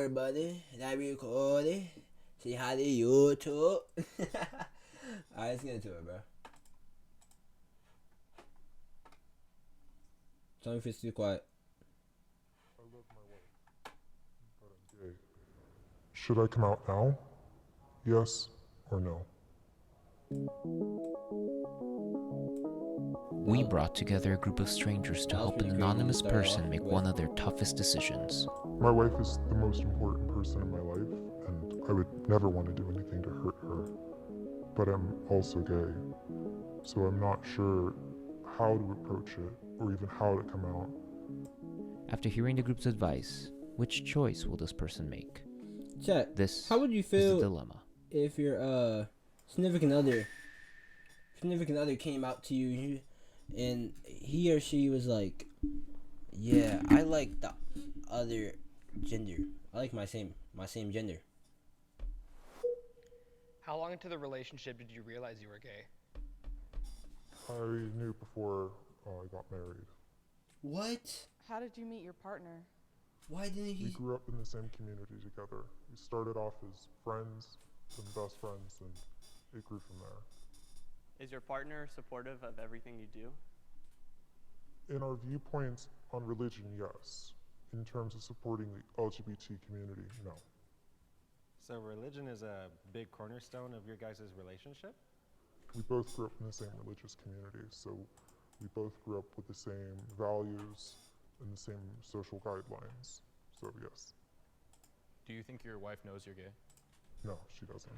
everybody that recorded. Say hi to YouTube. Alright, let's get into it, bro. Tell me if it's too quiet. I love my wife, but I'm gay. Should I come out now? Yes or no? We brought together a group of strangers to help an anonymous person make one of their toughest decisions. My wife is the most important person in my life, and I would never want to do anything to hurt her. But I'm also gay, so I'm not sure how to approach it or even how to come out. After hearing the group's advice, which choice will this person make? Chat. This How would you is the feel dilemma. if your significant other came out to you and he or she was like, "Yeah, I like the other gender. I like my same gender." How long into the relationship did you realize you were gay? I knew before I got married. What? How did you meet your partner? Why didn't We he? grew up in the same community together. We started off as friends, then best friends, and it grew from there. Is your partner supportive of everything you do? In our viewpoints on religion, yes. In terms of supporting the LGBT community, no. So religion is a big cornerstone of your guys' relationship? We both grew up in the same religious community, so we both grew up with the same values and the same social guidelines. So yes. Do you think your wife knows you're gay? No, she doesn't.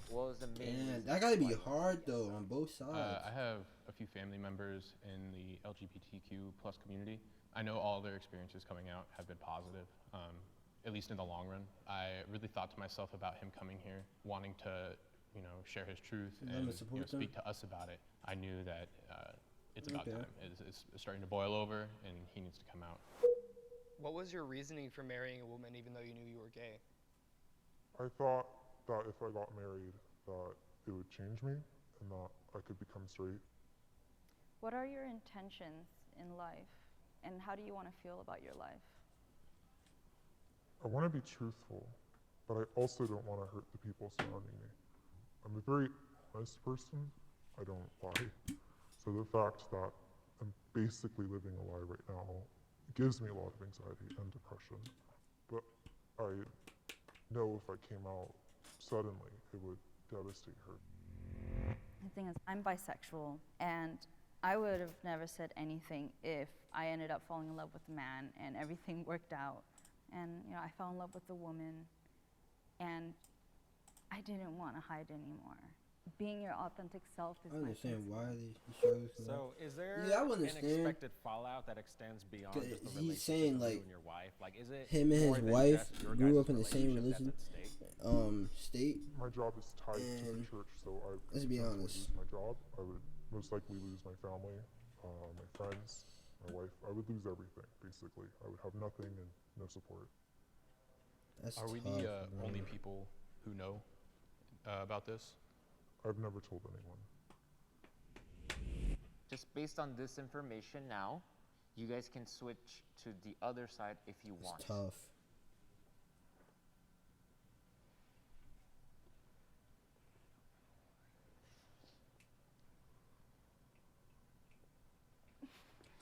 What was the main Man, reason that gotta be why you were hard gay? though on both sides. I have a few family members in the LGBTQ plus community. I know all their experiences coming out have been positive, at least in the long run. I really thought to myself about him coming here, wanting to, share his truth and speak to us about it. I knew that it's about time. It's starting to boil over, and he needs to come out. What was your reasoning for marrying a woman even though you knew you were gay? I thought that if I got married, that it would change me and that I could become straight. What are your intentions in life, and how do you want to feel about your life? I want to be truthful, but I also don't want to hurt the people surrounding me. I'm a very honest person. I don't lie. So the fact that I'm basically living a lie right now gives me a lot of anxiety and depression. But I know if I came out suddenly, it would devastate her. The thing is, I'm bisexual, and I would have never said anything if I ended up falling in love with a man and everything worked out. And I fell in love with a woman, and I didn't want to hide anymore. Being your authentic self is I my understand principle. why he struggles. So is there Yeah, I would an understand. expected fallout that extends beyond 'Cause just the he's relationship saying, of like, you and your wife? Like, is it him and more his than wife just your grew guys' up in the same relationship religion, that's at stake? state. My job is tied to the And church, so I let's be would honest. lose my job. I would most likely lose my family, my friends, my wife. I would lose everything, basically. I would have nothing and no support. That's Are we tough, the bro. only people who know about this? I've never told anyone. Just based on this information now, you guys can switch to the other side if you want. It's tough.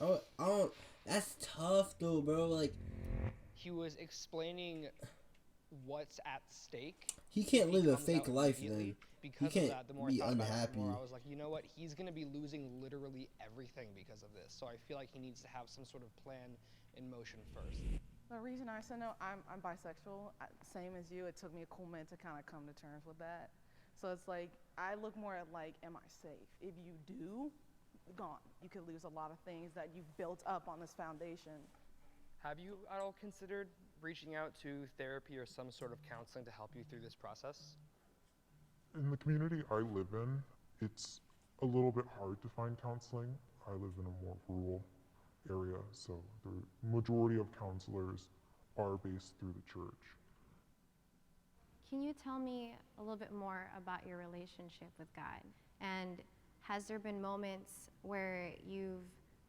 Oh, I don't. That's tough though, bro. Like He was explaining what's at stake. he can't If live a comes fake out life immediately. then. Because can't of that, the more be I thought about it, the more unhappy. I was like, you know what? He's going to be losing literally everything because of this. So I feel like he needs to have some sort of plan in motion first. The reason I said no, I'm bisexual. Same as you. It took me a cool minute to kind of come to terms with that. So it's like, I look more at like, am I safe? If you do, gone. You could lose a lot of things that you've built up on this foundation. Have you at all considered reaching out to therapy or some sort of counseling to help you through this process? In the community I live in, it's a little bit hard to find counseling. I live in a more rural area, so the majority of counselors are based through the church. Can you tell me a little bit more about your relationship with God? And has there been moments where you've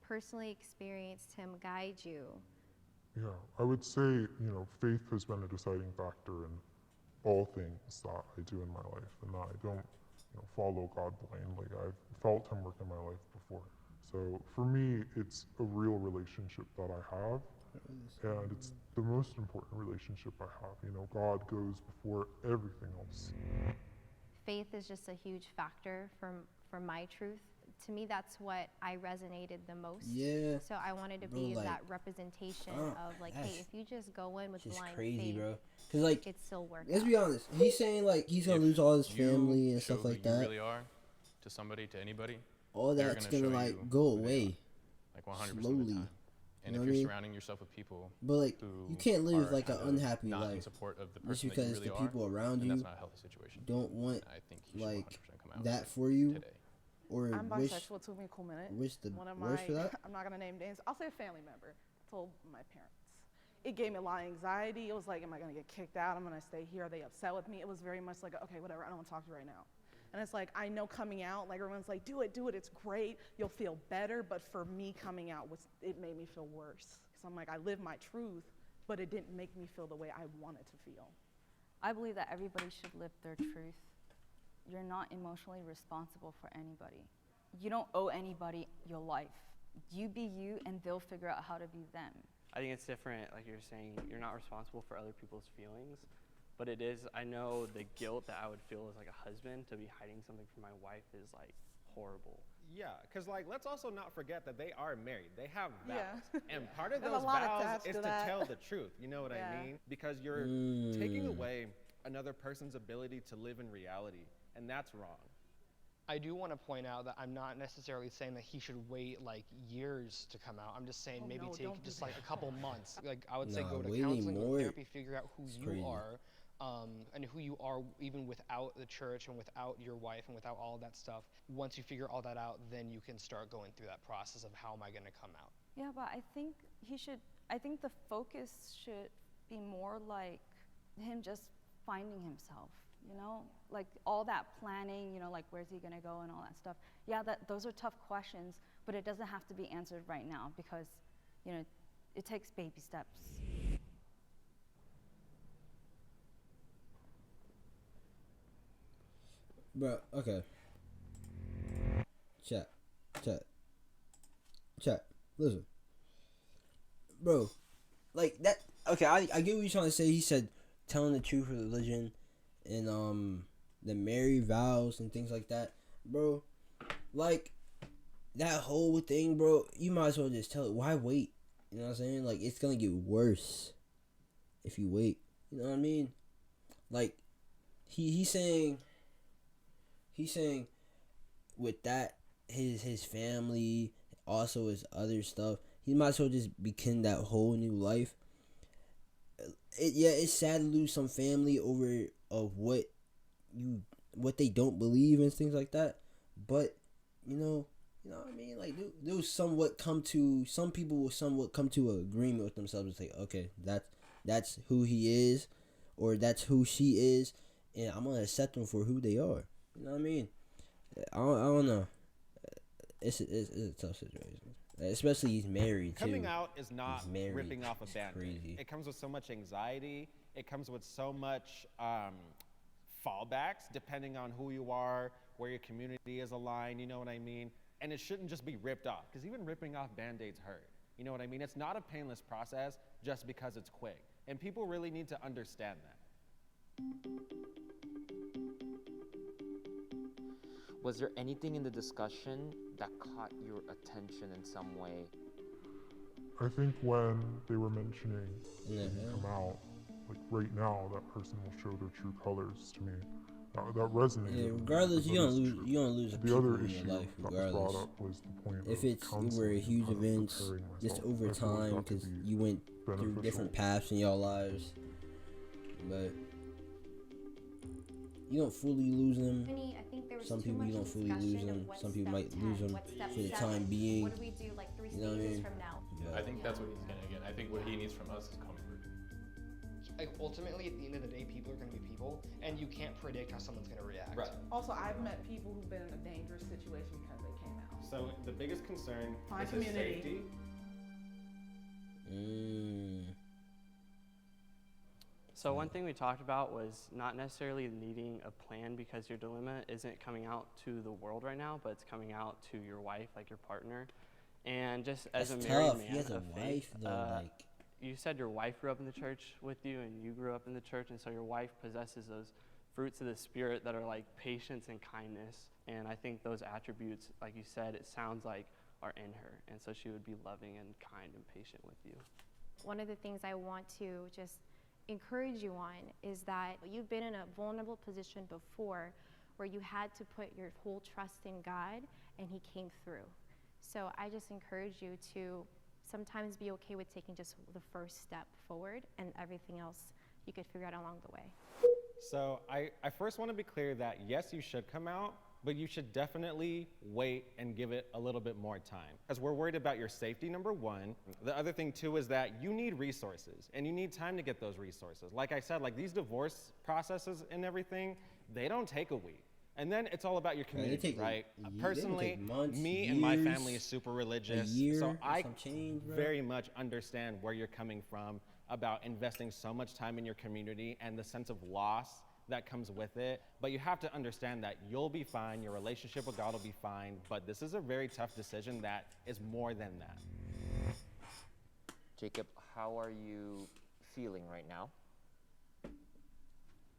personally experienced Him guide you Yeah, I would say, faith has been a deciding factor in all things that I do in my life, and that I don't, follow God blindly. I've felt Him work in my life before. So for me, it's a real relationship that I have, and it's the most important relationship I have. God goes before everything else. Faith is just a huge factor for my truth. To me, that's what I resonated the most. Yeah. So I wanted to Bro, be like, that representation of like, hey, if you just go in with Just blind crazy, faith, bro. Cause like, it could still work let's out. be honest. He's saying like he's gonna If lose all his you family and show stuff like who you that. really are to somebody, to anybody, All they're that's gonna gonna show like you go who they away. are, like 100% of the slowly. time. And You know if what I you're mean? surrounding yourself with people But like, who you can't live are like an kind of unhappy not in life support of the just person that you because really the are, people around then you that's not a healthy situation. don't want I think you should like 100% come out that for you, today. or I'm wish bisexual. It took me a cool minute. the One of worst my, for that. I'm not gonna name names. I'll say a family member told my parents. It gave me a lot of anxiety. It was like, am I gonna get kicked out? I'm gonna stay here. Are they upset with me? It was very much like, okay, whatever. I don't want to talk to you right now. And it's like, I know coming out, like everyone's like, do it, it's great. You'll feel better. But for me, coming out it made me feel worse. Because I'm like, I live my truth, but it didn't make me feel the way I wanted to feel. I believe that everybody should live their truth. You're not emotionally responsible for anybody. You don't owe anybody your life. You be you, and they'll figure out how to be them. I think it's different, like you're saying, you're not responsible for other people's feelings, but it is, I know the guilt that I would feel as like a husband to be hiding something from my wife is like horrible. Yeah, because like let's also not forget that they are married. They have vows, Yeah. and part of There's a those lot vows attached is to to that. tell the truth. You know what Yeah. I mean? Because you're taking away another person's ability to live in reality, and that's wrong. I do want to point out that I'm not necessarily saying that he should wait like years to come out. I'm just saying maybe no, take don't do just that. like a couple months. Like I would say Nah, go to waiting counseling, go more to therapy, figure out who is you crazy. are, and who you are even without the church and without your wife and without all of that stuff. Once you figure all that out, then you can start going through that process of how am I going to come out. Yeah, but I think I think the focus should be more like him just finding himself, like all that planning, like where's he gonna go and all that stuff. Yeah, those are tough questions, but it doesn't have to be answered right now because, it takes baby steps. Bro, okay. Chat. Listen. Bro, like that. Okay, I get what you're trying to say. He said telling the truth for religion and the married vows and things like that. Bro, like that whole thing, bro, you might as well just tell it. Why wait? You know what I'm saying? Like, it's gonna get worse if you wait. You know what I mean? Like, he's saying with that, his family, also his other stuff, he might as well just begin that whole new life. It's sad to lose some family over of what they don't believe and things like that. But you know what I mean? Like some people will somewhat come to an agreement with themselves and say, okay, that's who he is, or that's who she is, and I'm gonna accept them for who they are. You know what I mean? I don't know. It's a tough situation, especially he's married too. Coming out is not married. ripping off a It's band-aid. crazy. It comes with so much anxiety. It comes with so much fallbacks depending on who you are, where your community is aligned, you know what I mean? And it shouldn't just be ripped off, because even ripping off band-aids hurt. You know what I mean? It's not a painless process just because it's quick. And people really need to understand that. Was there anything in the discussion that caught your attention in some way? I think when they were mentioning when you come out, like right now, that person will show their true colors to me. That resonated. Yeah, with me, regardless, because you that don't is lose. true. You don't lose a The people other in issue your life, that was regardless. brought up was the point If of it's counseling over and huge kind of events, preparing just myself. over I feel like time, that could because be you went through beneficial. different paths in your lives, but you don't fully lose them. I think there was Some too people you much don't fully lose discussion of them. what's Some people step might 10, lose them what's step for the 7, time being. What do we do like 3 You know what I stages mean? from now? I think that's what he's gonna get. I think what he needs from us is comfort. Like ultimately, at the end of the day, people are going to be people, and you can't predict how someone's going to react. Right. Also, I've met people who've been in a dangerous situation because they came out. So the biggest concern My is his community. safety. So one thing we talked about was not necessarily needing a plan, because your dilemma isn't coming out to the world right now, but it's coming out to your wife, like your partner. And just as That's a married tough. man He has a of faith, wife though. Like, you said your wife grew up in the church with you, and you grew up in the church, and so your wife possesses those fruits of the Spirit that are like patience and kindness. And I think those attributes, like you said, it sounds like are in her, and so she would be loving and kind and patient with you. One of the things I want to just encourage you on is that you've been in a vulnerable position before where you had to put your whole trust in God and He came through. So I just encourage you to sometimes be okay with taking just the first step forward, and everything else you could figure out along the way. So I first want to be clear that yes, you should come out, but you should definitely wait and give it a little bit more time. As we're worried about your safety, number one. The other thing too is that you need resources, and you need time to get those resources. Like I said, like these divorce processes and everything, they don't take a week. And then it's all about your community, right? Personally, months, me years, and my family is super religious, so I change, very much understand where you're coming from about investing so much time in your community and the sense of loss that comes with it. But you have to understand that you'll be fine, your relationship with God will be fine, but this is a very tough decision that is more than that. Jacob, how are you feeling right now?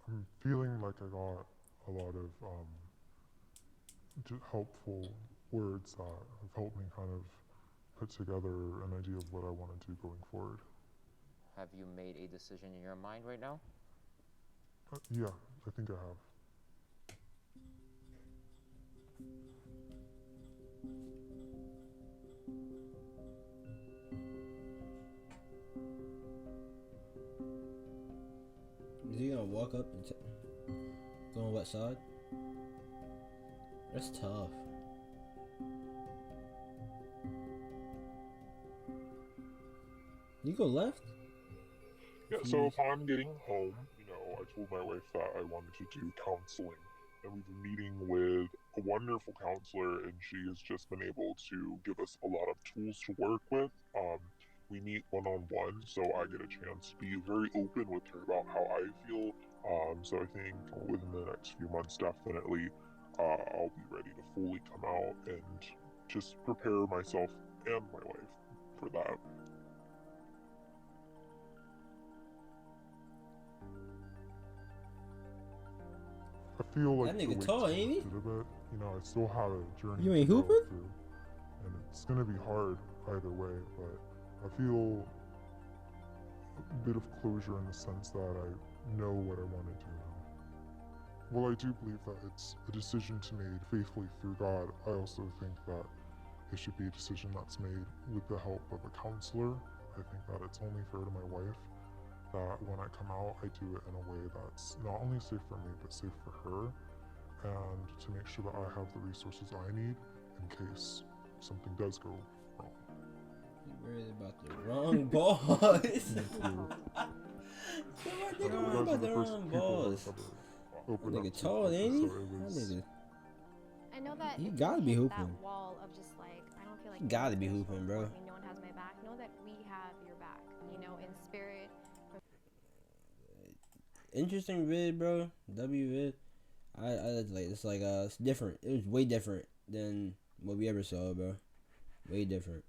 I'm feeling like I got a lot of helpful words that have helped me kind of put together an idea of what I want to do going forward. Have you made a decision in your mind right now? Yeah, I think I have. is he gonna walk up and go on what side? That's tough. You go left? Yeah, so upon getting home, I told my wife that I wanted to do counseling. And we've been meeting with a wonderful counselor, and she has just been able to give us a lot of tools to work with. We meet one-on-one, so I get a chance to be very open with her about how I feel. So I think within the next few months, definitely, I'll be ready to fully come out and just prepare myself and my wife for that. I feel like that nigga tall, ain't he? A bit. I still have a journey You ain't to go hooping? through, and it's gonna be hard either way. But I feel a bit of closure in the sense that I know what I want to do now. While I do believe that it's a decision to made faithfully through God, I also think that it should be a decision that's made with the help of a counselor. I think that it's only fair to my wife that when I come out, I do it in a way that's not only safe for me, but safe for her, and to make sure that I have the resources I need in case something does go wrong. You worried about the wrong boys. You guys are the first people that ever opened up Nigga to tall, me, ain't he? so it was- I know that You if gotta you be hit hooping. that wall of just like, I don't feel like You gotta be no one hooping, will bro. support me, no one has my back. Know that we have your back, in spirit. Interesting vid, bro. W vid. I like it's like it's different. It was way different than what we ever saw, bro. Way different.